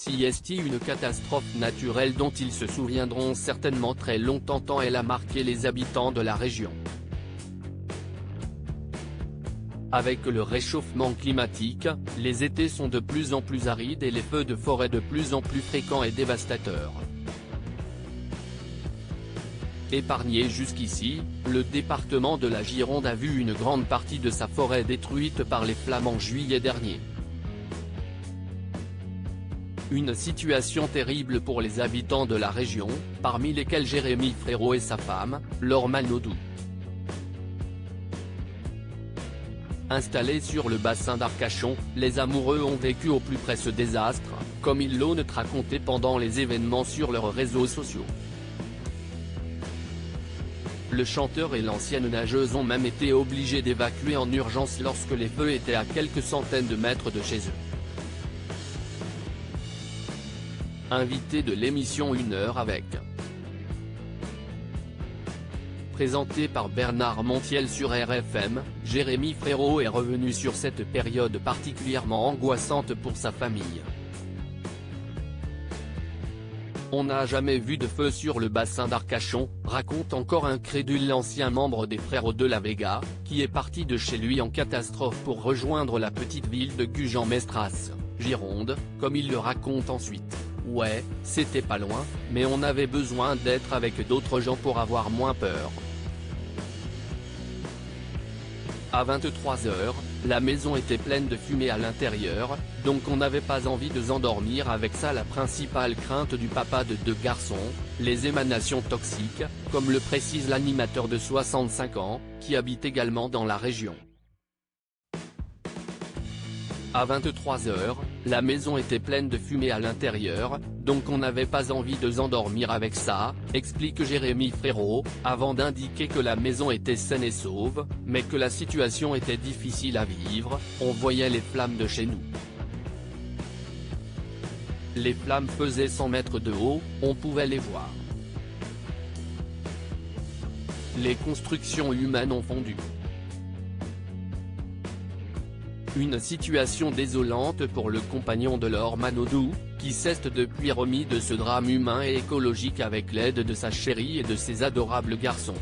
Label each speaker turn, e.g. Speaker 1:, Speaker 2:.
Speaker 1: Si est une catastrophe naturelle dont ils se souviendront certainement très longtemps tant elle a marqué les habitants de la région. Avec le réchauffement climatique, les étés sont de plus en plus arides et les feux de forêt de plus en plus fréquents et dévastateurs. Épargné jusqu'ici, le département de la Gironde a vu une grande partie de sa forêt détruite par les flammes en juillet dernier. Une situation terrible pour les habitants de la région, parmi lesquels Jérémy Frérot et sa femme, Laure Manodou. Installés sur le bassin d'Arcachon, les amoureux ont vécu au plus près ce désastre, comme ils l'ont raconté pendant les événements sur leurs réseaux sociaux. Le chanteur et l'ancienne nageuse ont même été obligés d'évacuer en urgence lorsque les feux étaient à quelques centaines de mètres de chez eux. Invité de l'émission 1 heure avec. Présenté par Bernard Montiel sur RFM, Jérémy Frérot est revenu sur cette période particulièrement angoissante pour sa famille. On n'a jamais vu de feu sur le bassin d'Arcachon, raconte encore incrédule l'ancien membre des Frères de la Vega, qui est parti de chez lui en catastrophe pour rejoindre la petite ville de Gujan-Mestras, Gironde, comme il le raconte ensuite. Ouais, c'était pas loin, mais on avait besoin d'être avec d'autres gens pour avoir moins peur. À 23 h, la maison était pleine de fumée à l'intérieur, donc on n'avait pas envie de s'endormir avec ça. La principale crainte du papa de 2 garçons, les émanations toxiques, comme le précise l'animateur de 65 ans, qui habite également dans la région. À 23 h, la maison était pleine de fumée à l'intérieur, donc on n'avait pas envie de s'endormir avec ça, explique Jérémy Frérot, avant d'indiquer que la maison était saine et sauve, mais que la situation était difficile à vivre, on voyait les flammes de chez nous. Les flammes faisaient 100 mètres de haut, on pouvait les voir. Les constructions humaines ont fondu. Une situation désolante pour le compagnon de Laure Manodou, qui s'est depuis remis de ce drame humain et écologique avec l'aide de sa chérie et de ses adorables garçons.